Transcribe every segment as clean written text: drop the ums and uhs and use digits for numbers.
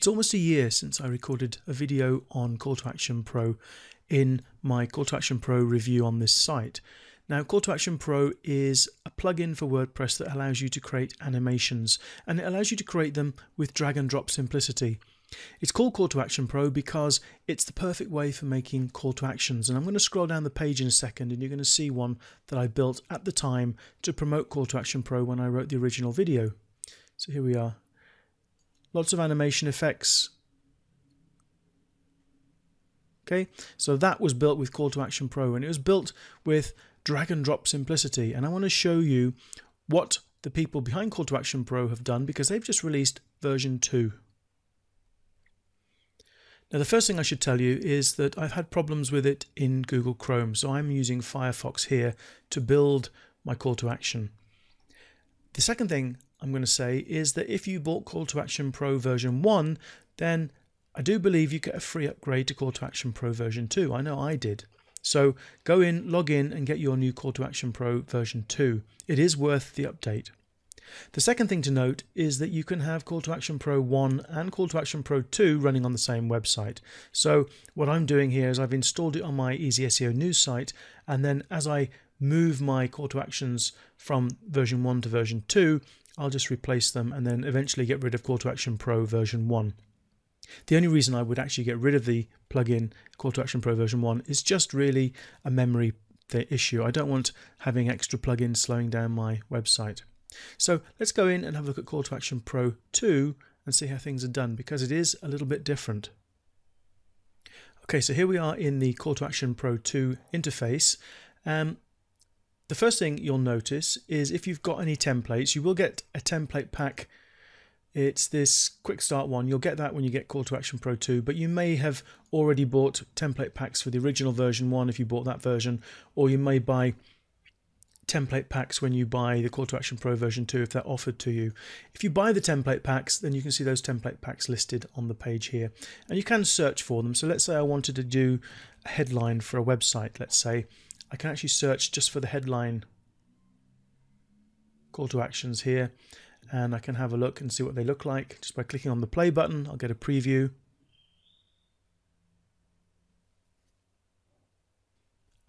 It's almost a year since I recorded a video on Call to Action Pro in my Call to Action Pro review on this site. Now, Call to Action Pro is a plugin for WordPress that allows you to create animations, and it allows you to create them with drag and drop simplicity. It's called Call to Action Pro because it's the perfect way for making call to actions, and I'm going to scroll down the page in a second and you're going to see one that I built at the time to promote Call to Action Pro when I wrote the original video. So here we are. Lots of animation effects. Okay, so that was built with Call to Action Pro, and it was built with drag and drop simplicity. And I want to show you what the people behind Call to Action Pro have done, because they've just released version 2. Now, the first thing I should tell you is that I've had problems with it in Google Chrome, so I'm using Firefox here to build my call to action. The second thing I'm going to say is that if you bought Call to Action Pro version 1, then I do believe you get a free upgrade to Call to Action Pro version 2. I know I did. So go in, log in and get your new Call to Action Pro version 2. It is worth the update. The second thing to note is that you can have Call to Action Pro 1 and Call to Action Pro 2 running on the same website. So what I'm doing here is I've installed it on my Easy SEO news site, and then as I move my call to actions from version 1 to version 2, I'll just replace them and then eventually get rid of Call to Action Pro version 1. The only reason I would actually get rid of the plugin Call to Action Pro version 1 is just really a memory issue. I don't want having extra plugins slowing down my website. So let's go in and have a look at Call to Action Pro 2 and see how things are done, because it is a little bit different. Okay, so here we are in the Call to Action Pro 2 interface. The first thing you'll notice is if you've got any templates, you will get a template pack. It's this quick start one. You'll get that when you get Call to Action Pro 2, but you may have already bought template packs for the original version 1 if you bought that version, or you may buy template packs when you buy the Call to Action Pro version 2 if they're offered to you. If you buy the template packs, then you can see those template packs listed on the page here, and you can search for them. So let's say I wanted to do a headline for a website. Let's say I can actually search just for the headline call to actions here, and I can have a look and see what they look like. Just by clicking on the play button, I'll get a preview.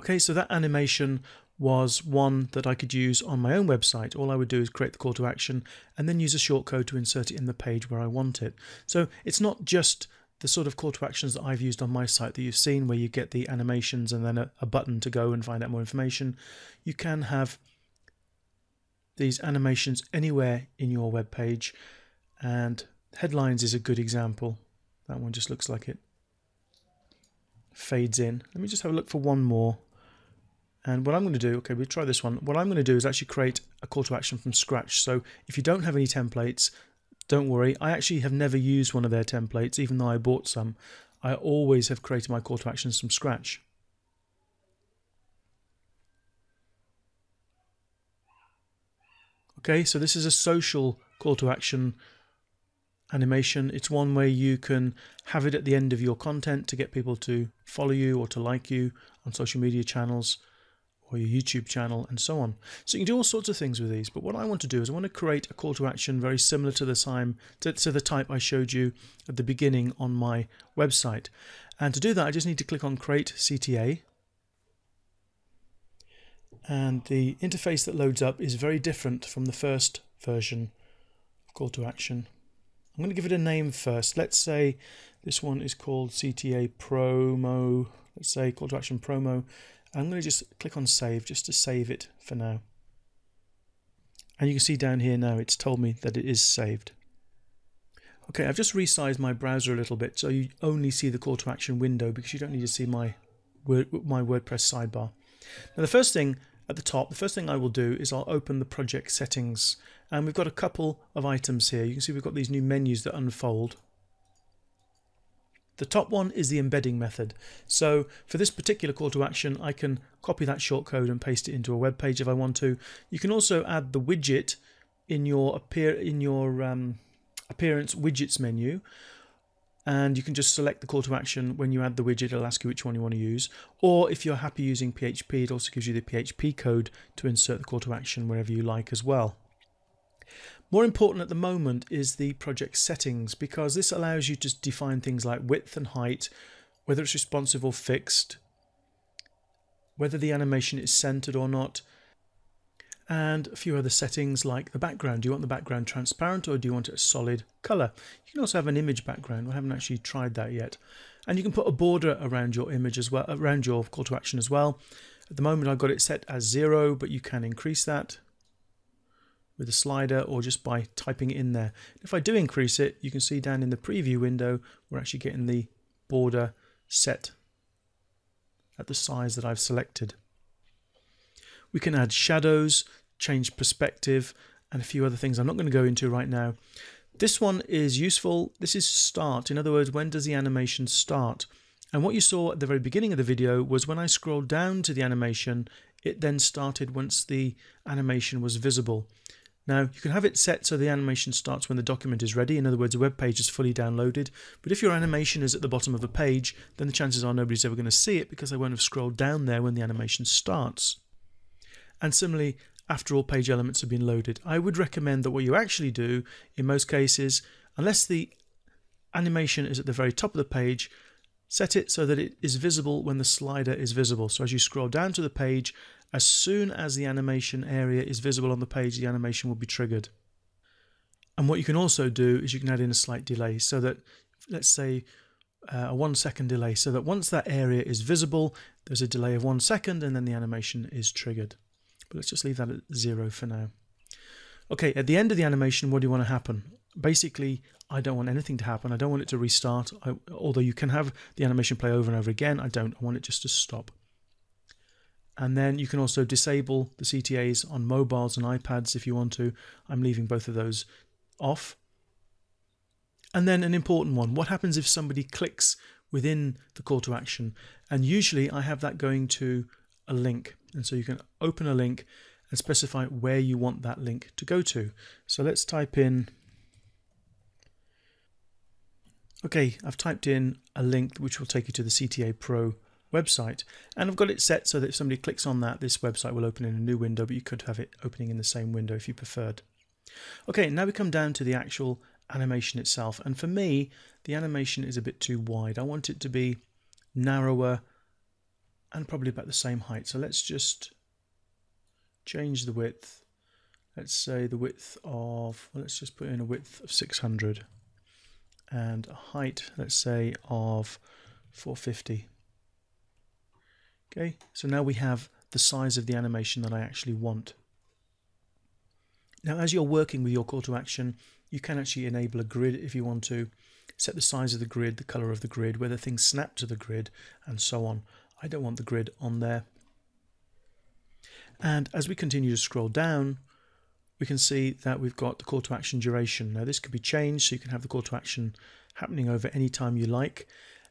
Okay, so that animation was one that I could use on my own website. All I would do is create the call to action and then use a shortcode to insert it in the page where I want it. So it's not just the sort of call to actions that I've used on my site that you've seen, where you get the animations and then a button to go and find out more information. You can have these animations anywhere in your web page, and headlines is a good example. That one just looks like it fades in. Let me just have a look for one more. And what I'm going to do, okay, we'll try this one. What I'm going to do is actually create a call to action from scratch. So if you don't have any templates, don't worry. I actually have never used one of their templates, even though I bought some. I always have created my call to actions from scratch. Okay, so this is a social call to action animation. It's one where you can have it at the end of your content to get people to follow you or to like you on social media channels or your YouTube channel and so on. So you can do all sorts of things with these, but what I want to do is I want to create a call to action very similar to the type I showed you at the beginning on my website. And to do that, I just need to click on Create CTA. And the interface that loads up is very different from the first version of call to action. I'm going to give it a name first. Let's say this one is called CTA Promo. Let's say call to action promo. I'm going to just click on save just to save it for now. And you can see down here now it's told me that it is saved. Okay, I've just resized my browser a little bit so you only see the call to action window, because you don't need to see my WordPress sidebar. Now the first thing at the top, the first thing I will do is I'll open the project settings, and we've got a couple of items here. You can see we've got these new menus that unfold. The top one is the embedding method. So for this particular call to action, I can copy that shortcode and paste it into a web page if I want to. You can also add the widget in your appearance widgets menu, and you can just select the call to action. When you add the widget, it'll ask you which one you want to use. Or if you're happy using PHP, it also gives you the PHP code to insert the call to action wherever you like as well. More important at the moment is the project settings, because this allows you to define things like width and height, whether it's responsive or fixed, whether the animation is centered or not, and a few other settings like the background. Do you want the background transparent or do you want it a solid color? You can also have an image background. I haven't actually tried that yet. And you can put a border around your image as well, around your call to action as well. At the moment I've got it set as 0, but you can increase that with a slider or just by typing it in there. If I do increase it, you can see down in the preview window we're actually getting the border set at the size that I've selected. We can add shadows, change perspective, and a few other things I'm not going to go into right now. This one is useful. This is start. In other words, when does the animation start? And what you saw at the very beginning of the video was when I scrolled down to the animation, it then started once the animation was visible. Now, you can have it set so the animation starts when the document is ready. In other words, the web page is fully downloaded. But if your animation is at the bottom of a page, then the chances are nobody's ever going to see it because they won't have scrolled down there when the animation starts. And similarly, after all page elements have been loaded, I would recommend that what you actually do in most cases, unless the animation is at the very top of the page, set it so that it is visible when the slider is visible. So as you scroll down to the page, as soon as the animation area is visible on the page, the animation will be triggered. And what you can also do is you can add in a slight delay so that, let's say, a 1 second delay, so that once that area is visible, there's a delay of 1 second and then the animation is triggered. But let's just leave that at 0 for now. Okay, at the end of the animation, what do you want to happen? Basically, I don't want anything to happen. I don't want it to restart. Although you can have the animation play over and over again, I don't. I want it just to stop. And then you can also disable the CTAs on mobiles and iPads if you want to. I'm leaving both of those off. And then an important one, what happens if somebody clicks within the call to action? And usually I have that going to a link. And so you can open a link and specify where you want that link to go to. So let's type in, okay, I've typed in a link which will take you to the CTA Pro website, and I've got it set so that if somebody clicks on that, this website will open in a new window, but you could have it opening in the same window if you preferred. Okay, now we come down to the actual animation itself, and for me the animation is a bit too wide. I want it to be narrower and probably about the same height. So let's just change the width. Let's say the width of, well, let's just put in a width of 600 and a height, let's say, of 450. Okay, so now we have the size of the animation that I actually want. Now, as you're working with your call to action, you can actually enable a grid if you want to, set the size of the grid, the color of the grid, whether things snap to the grid, and so on. I don't want the grid on there. And as we continue to scroll down, we can see that we've got the call to action duration. Now this could be changed so you can have the call to action happening over any time you like.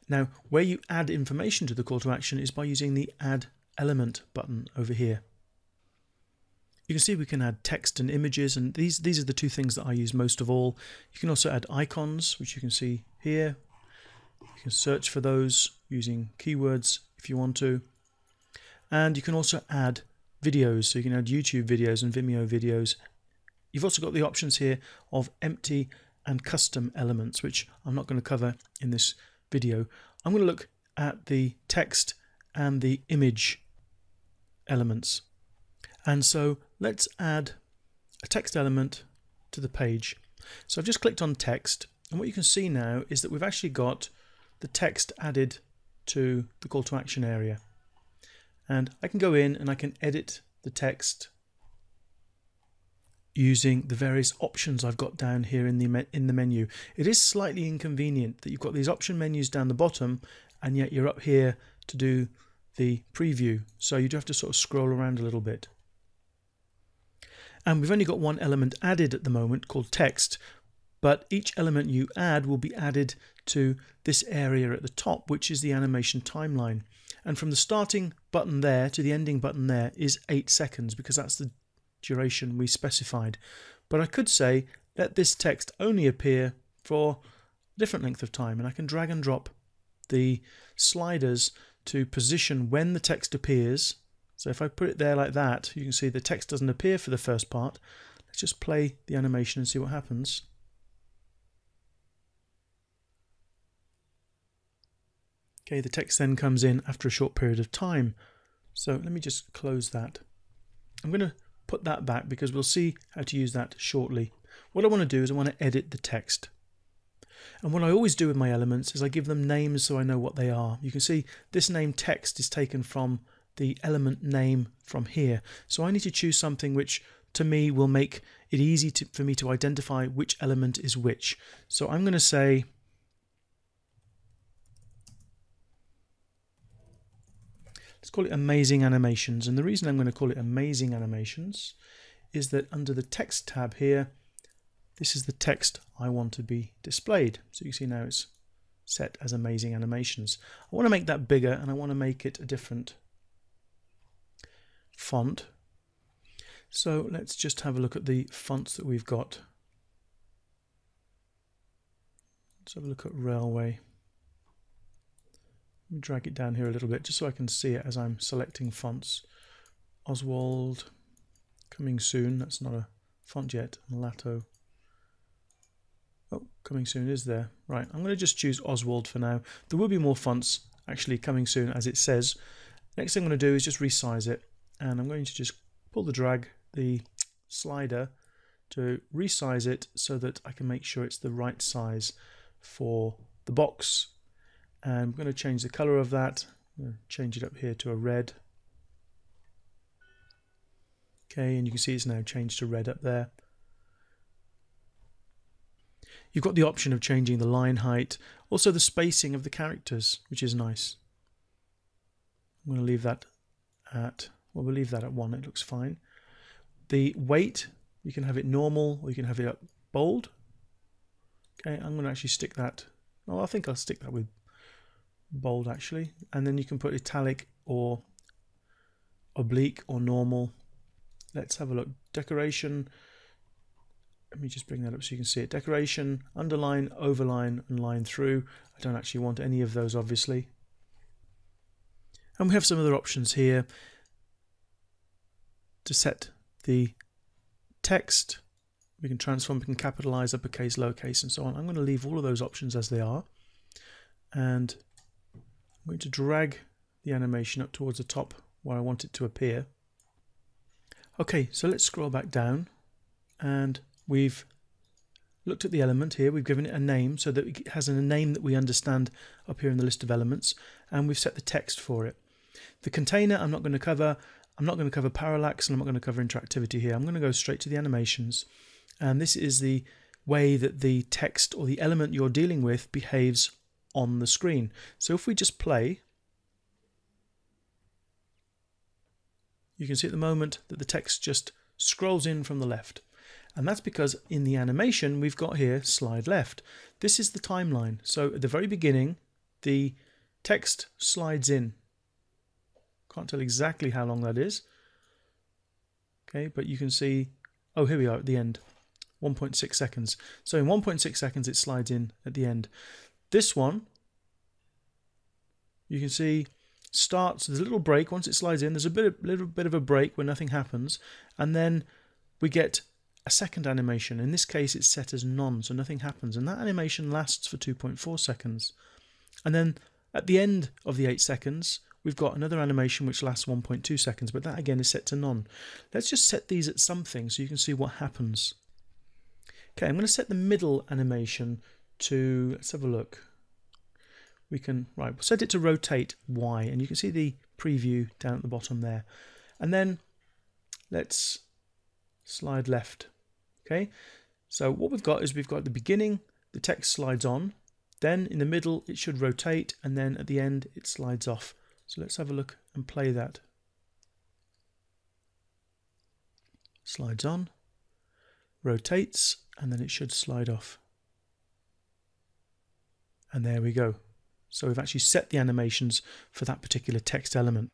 Now where you add information to the call to action is by using the add element button over here. You can see we can add text and images, and these are the two things that I use most of all. You can also add icons, which you can see here. You can search for those using keywords if you want to. And you can also add videos, so you can add YouTube videos and Vimeo videos. You've also got the options here of empty and custom elements, which I'm not going to cover in this video. I'm going to look at the text and the image elements. And so let's add a text element to the page. So I've just clicked on text, and what you can see now is that we've actually got the text added to the call to action area. And I can go in and I can edit the text using the various options I've got down here in the menu. It is slightly inconvenient that you've got these option menus down the bottom and yet you're up here to do the preview, so you do have to sort of scroll around a little bit. And we've only got one element added at the moment called text, but each element you add will be added to this area at the top, which is the animation timeline. And from the starting button there to the ending button there is 8 seconds, because that's the duration we specified. But I could say let this text only appear for a different length of time, and I can drag and drop the sliders to position when the text appears. So if I put it there like that, you can see the text doesn't appear for the first part. Let's just play the animation and see what happens. Okay, the text then comes in after a short period of time. So let me just close that. I'm going to put that back because we'll see how to use that shortly. What I want to do is I want to edit the text. And what I always do with my elements is I give them names so I know what they are. You can see this name text is taken from the element name from here. So I need to choose something which to me will make it easy for me to identify which element is which. So I'm going to say let's call it Amazing Animations. And the reason I'm going to call it Amazing Animations is that under the text tab here, this is the text I want to be displayed. So you can see now it's set as Amazing Animations. I want to make that bigger and I want to make it a different font. So let's just have a look at the fonts that we've got. Let's have a look at Railway. Let me drag it down here a little bit just so I can see it as I'm selecting fonts. Oswald, coming soon, that's not a font yet. Mulatto. Oh, coming soon is there. Right, I'm going to just choose Oswald for now. There will be more fonts actually coming soon as it says. Next thing I'm going to do is just resize it, and I'm going to just pull the slider to resize it so that I can make sure it's the right size for the box. And I'm going to change the color of that. I'm going to change it up here to a red. Okay, and you can see it's now changed to red up there. You've got the option of changing the line height, also the spacing of the characters, which is nice. I'm going to leave that at, well, we'll leave that at 1, it looks fine. The weight, you can have it normal or you can have it up bold. Okay, I'm going to actually stick that, oh, I think I'll stick that with bold actually. And then you can put italic or oblique or normal. Let's have a look. Decoration. Let me just bring that up so you can see it. Decoration, underline, overline, and line through. I don't actually want any of those, obviously. And we have some other options here to set the text. We can transform, we can capitalize, uppercase, lowercase, and so on. I'm going to leave all of those options as they are. And I'm going to drag the animation up towards the top where I want it to appear. Okay, so let's scroll back down, and we've looked at the element here. We've given it a name so that it has a name that we understand up here in the list of elements, and we've set the text for it. The container I'm not going to cover. I'm not going to cover parallax, and I'm not going to cover interactivity here. I'm going to go straight to the animations, and this is the way that the text or the element you're dealing with behaves on the screen. So if we just play, you can see at the moment that the text just scrolls in from the left. And that's because in the animation we've got here slide left. This is the timeline. So at the very beginning the text slides in. Can't tell exactly how long that is. Okay, but you can see, oh, here we are at the end. 1.6 seconds. So in 1.6 seconds it slides in at the end. This one, you can see, starts, there's a little break once it slides in. There's a little bit of a break where nothing happens, and then we get a second animation. In this case it's set as none, so nothing happens, and that animation lasts for 2.4 seconds. And then at the end of the 8 seconds we've got another animation which lasts 1.2 seconds, but that again is set to none. Let's just set these at something so you can see what happens. Okay, I'm going to set the middle animation to, let's have a look. We can, right, we'll set it to rotate Y, and you can see the preview down at the bottom there. And then let's slide left. Okay, so what we've got is we've got at the beginning the text slides on, then in the middle it should rotate, and then at the end it slides off. So let's have a look and play that. Slides on, rotates, and then it should slide off. And there we go. So we've actually set the animations for that particular text element.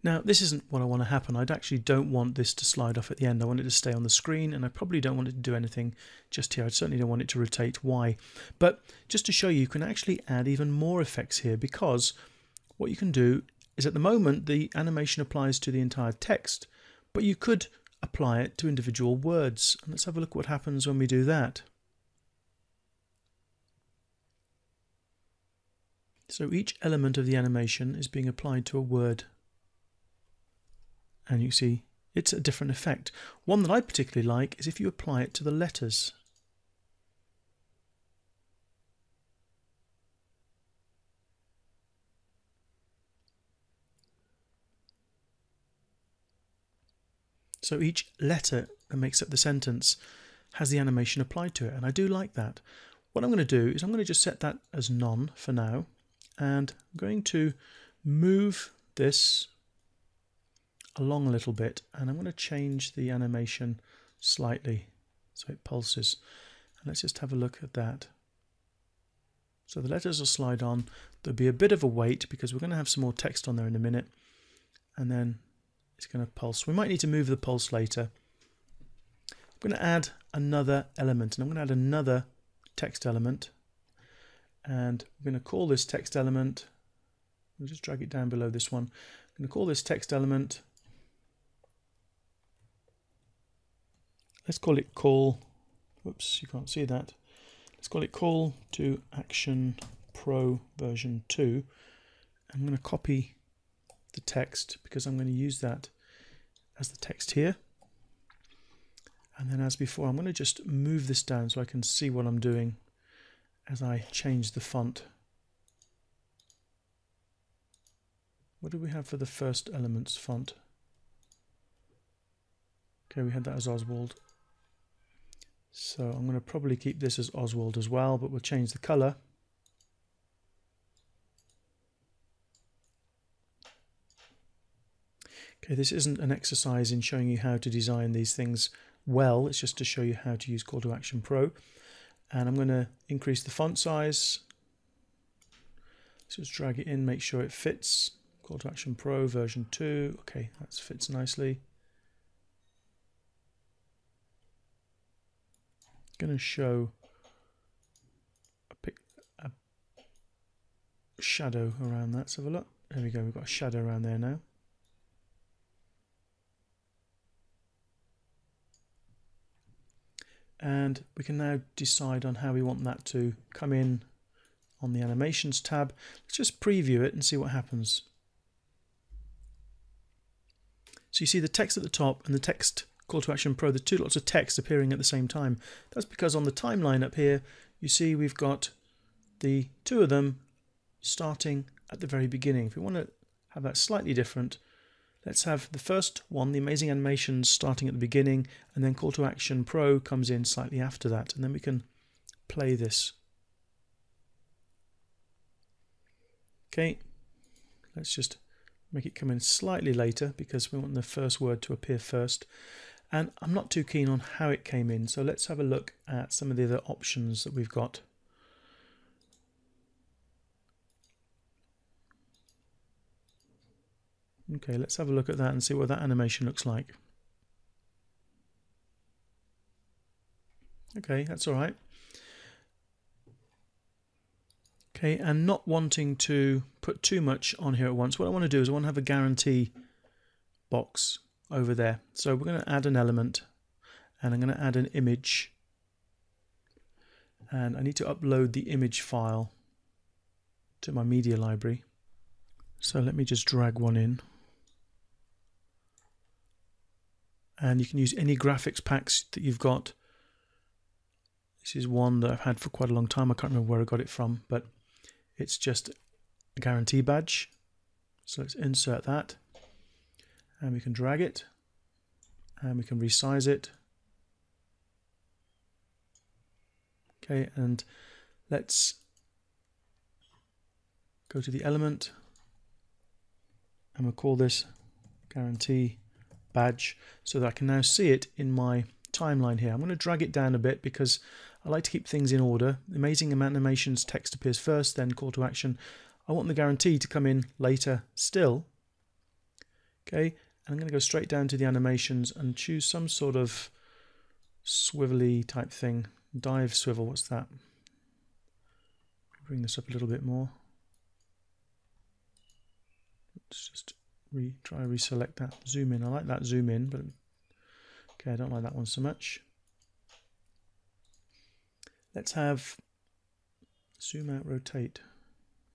Now this isn't what I want to happen. I actually don't want this to slide off at the end. I want it to stay on the screen, and I probably don't want it to do anything just here. I certainly don't want it to rotate Y. But just to show you, you can actually add even more effects here, because what you can do is at the moment the animation applies to the entire text, but you could apply it to individual words. And let's have a look what happens when we do that. So each element of the animation is being applied to a word. And you see it's a different effect. One that I particularly like is if you apply it to the letters. So each letter that makes up the sentence has the animation applied to it, and I do like that. What I'm going to do is I'm going to just set that as none for now, and I'm going to move this along a little bit, and I'm going to change the animation slightly so it pulses. And let's just have a look at that. So the letters will slide on. There'll be a bit of a wait because we're going to have some more text on there in a minute, and then it's going to pulse. We might need to move the pulse later. I'm going to add another element, and I'm going to add another text element, and I'm going to call this text element, we'll just drag it down below this one. I'm going to call this text element, let's call it call, whoops, you can't see that. Let's call it call to action pro version 2. I'm going to copy the text because I'm going to use that as the text here, and then as before I'm going to just move this down so I can see what I'm doing as I change the font. What do we have for the first element's font? Okay, we had that as Oswald, so I'm going to probably keep this as Oswald as well, but we'll change the color. Okay, this isn't an exercise in showing you how to design these things well, it's just to show you how to use Call to Action Pro. And I'm going to increase the font size. So just drag it in, make sure it fits. Call to Action Pro version 2. Okay, that fits nicely. Going to show a shadow around that. Let's have a look. There we go, we've got a shadow around there now. And we can now decide on how we want that to come in on the animations tab. Let's just preview it and see what happens. So you see the text at the top and the text Call to Action Pro, the two lots of text appearing at the same time. That's because on the timeline up here you see we've got the two of them starting at the very beginning. If we want to have that slightly different, let's have the first one, the amazing animations, starting at the beginning, and then Call to Action Pro comes in slightly after that, and then we can play this. Okay, let's just make it come in slightly later because we want the first word to appear first. And I'm not too keen on how it came in, so let's have a look at some of the other options that we've got. Okay, let's have a look at that and see what that animation looks like. Okay, that's all right. Okay, and not wanting to put too much on here at once, what I want to do is I want to have a guarantee box over there. So we're going to add an element, and I'm going to add an image, and I need to upload the image file to my media library. So let me just drag one in. And you can use any graphics packs that you've got. This is one that I've had for quite a long time. I can't remember where I got it from, but it's just a guarantee badge. So let's insert that, and we can drag it, and we can resize it. Okay, and let's go to the element, and we'll call this guarantee badge so that I can now see it in my timeline here. I'm going to drag it down a bit because I like to keep things in order. Amazing animations text appears first, then call to action. I want the guarantee to come in later still. Okay, and I'm going to go straight down to the animations and choose some sort of swivelly type thing. Dive swivel, what's that? Bring this up a little bit more. Let's just try reselect that. Zoom in. I like that zoom in, but Okay, I don't like that one so much. Let's have zoom out, rotate.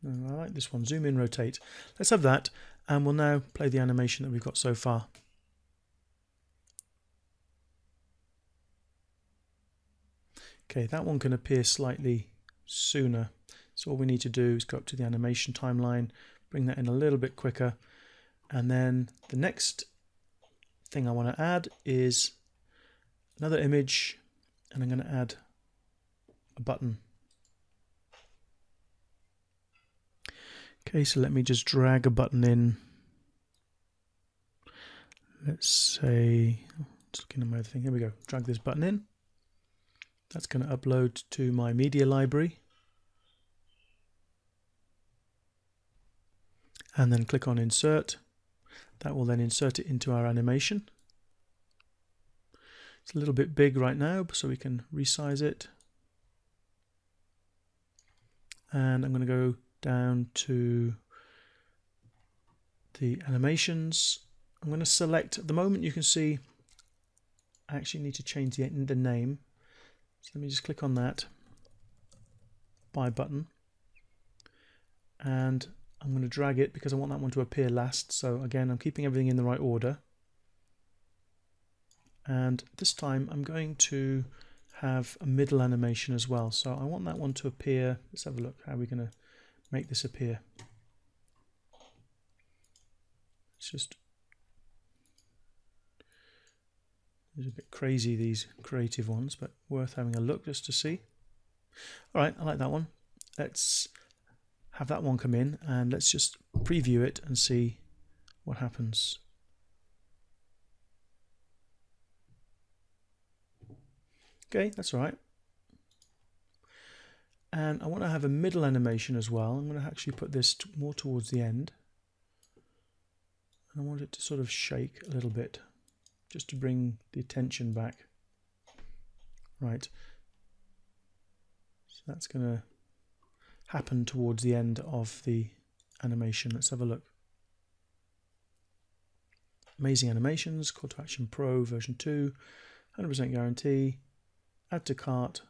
No, I like this one, zoom in, rotate. Let's have that, and we'll now play the animation that we've got so far. Okay, that one can appear slightly sooner. So all we need to do is go up to the animation timeline, bring that in a little bit quicker, and then the next thing I want to add is another image, and I'm going to add a button. Okay, so let me just drag a button in. Let's say, just looking at my other thing, here we go, drag this button in. That's going to upload to my media library. And then click on insert. That will then insert it into our animation. It's a little bit big right now, so we can resize it. And I'm going to go down to the animations. I'm going to select, at the moment you can see I actually need to change the name. So let me just click on that buy button, and I'm going to drag it because I want that one to appear last. So again, I'm keeping everything in the right order, and this time I'm going to have a middle animation as well. So I want that one to appear. Let's have a look how we're going to make this appear. It's just, it's a bit crazy, these creative ones, but worth having a look just to see. All right, I like that one. Let's have that one come in, and let's just preview it and see what happens. Okay, that's all right. And I want to have a middle animation as well. I'm going to actually put this more towards the end. And I want it to sort of shake a little bit, just to bring the attention back. Right. So that's going to happen towards the end of the animation. Let's have a look. Amazing animations, Call to Action Pro version 2, 100% guarantee, add to cart.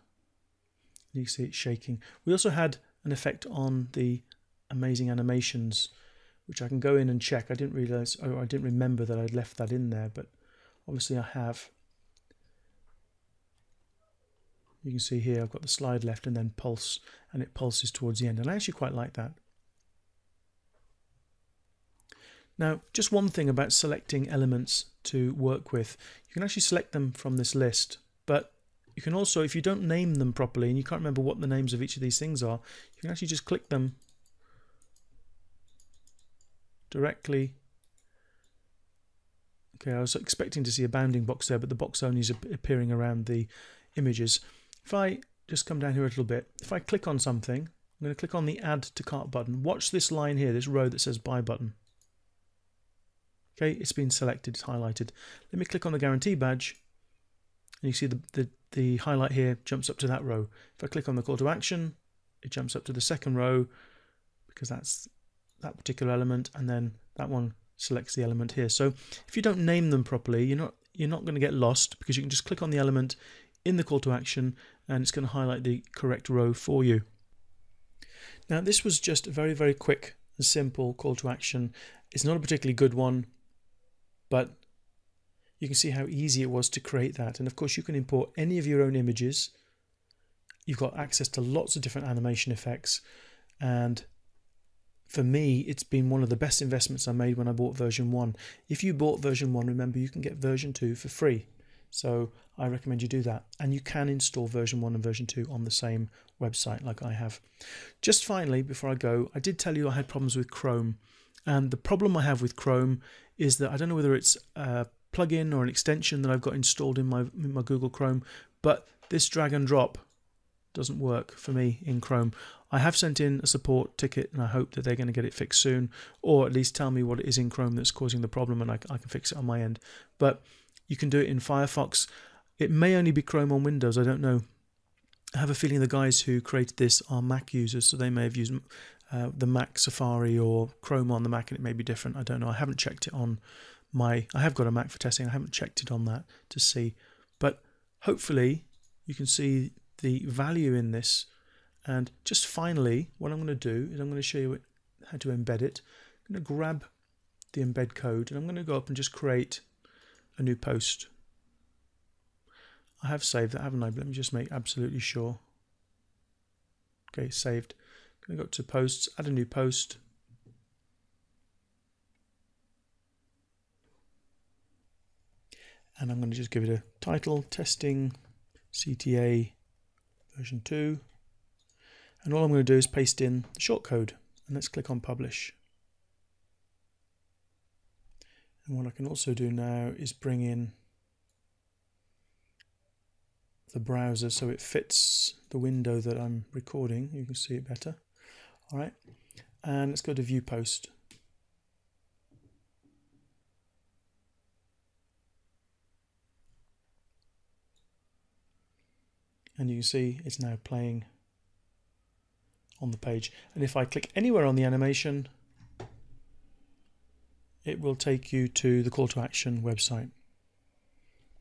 You can see it shaking. We also had an effect on the amazing animations, which I can go in and check. I didn't realize, or I didn't remember that I'd left that in there, but obviously I have. You can see here I've got the slide left and then pulse, and it pulses towards the end, and I actually quite like that. Now, just one thing about selecting elements to work with. You can actually select them from this list, but you can also, if you don't name them properly and you can't remember what the names of each of these things are, you can actually just click them directly. Okay, I was expecting to see a bounding box there, but the box only is appearing around the images. If I just come down here a little bit, if I click on something, I'm going to click on the Add to Cart button. Watch this line here, this row that says Buy button. Okay, it's been selected, it's highlighted. Let me click on the Guarantee badge, and you see the highlight here jumps up to that row. If I click on the Call to Action, it jumps up to the second row, because that's that particular element, and then that one selects the element here. So if you don't name them properly, you're not going to get lost, because you can just click on the element in the Call to Action and it's going to highlight the correct row for you. Now, this was just a very, very quick and simple Call to Action. It's not a particularly good one, but you can see how easy it was to create that. And of course, you can import any of your own images. You've got access to lots of different animation effects, and for me, it's been one of the best investments I made when I bought version 1. If you bought version 1, remember you can get version 2 for free. So I recommend you do that. And you can install version 1 and version 2 on the same website like I have. Just finally, before I go, I did tell you I had problems with Chrome. And the problem I have with Chrome is that I don't know whether it's a plugin or an extension that I've got installed in my Google Chrome, but this drag and drop doesn't work for me in Chrome. I have sent in a support ticket, and I hope that they're going to get it fixed soon, or at least tell me what it is in Chrome that's causing the problem, and I can fix it on my end. But you can do it in Firefox. It may only be Chrome on Windows, I don't know. I have a feeling the guys who created this are Mac users, so they may have used the Mac Safari or Chrome on the Mac, and it may be different. I don't know. I haven't checked it on I have got a Mac for testing. I haven't checked it on that to see, but hopefully you can see the value in this. And just finally, what I'm going to do is I'm going to show you how to embed it. I'm going to grab the embed code and I'm going to go up and just create a new post. I have saved that, haven't I? But let me just make absolutely sure. Okay, saved. I'm going to go up to posts, add a new post. And I'm going to just give it a title, testing CTA version 2. And all I'm going to do is paste in the shortcode, and let's click on publish. And what I can also do now is bring in the browser so it fits the window that I'm recording. You can see it better. All right, and let's go to view post. And you can see it's now playing on the page. And if I click anywhere on the animation, it will take you to the call to action website.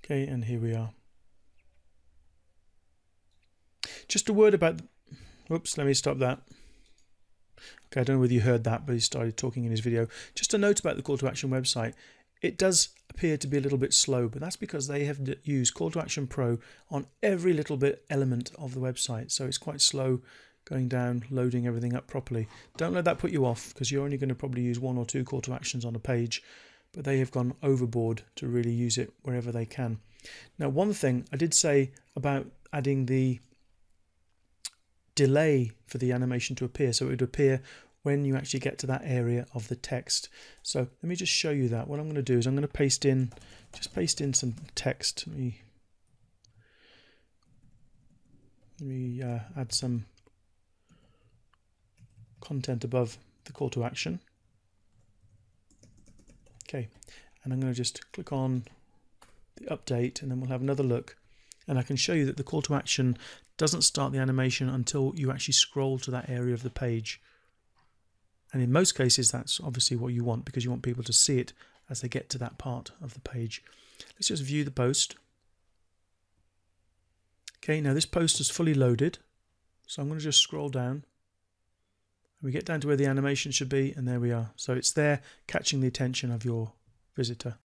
Okay, and here we are. Just a word about, oops, let me stop that. Okay, I don't know whether you heard that, but he started talking in his video. Just a note about the call to action website. It does appear to be a little bit slow, but that's because they have used Call to Action Pro on every little bit element of the website. So it's quite slow going down, loading everything up properly. Don't let that put you off, because you're only going to probably use 1 or 2 call to actions on a page, but they have gone overboard to really use it wherever they can. Now, one thing I did say about adding the delay for the animation to appear, so it would appear when you actually get to that area of the text. So let me just show you that. What I'm going to do is I'm going to paste in some text. Let me add some content above the call to action. Okay, and I'm going to just click on the update, and then we'll have another look, and I can show you that the call to action doesn't start the animation until you actually scroll to that area of the page. And in most cases that's obviously what you want, because you want people to see it as they get to that part of the page. Let's just view the post. Okay, now this post is fully loaded, so I'm going to just scroll down. We get down to where the animation should be, and there we are. So it's there, catching the attention of your visitor.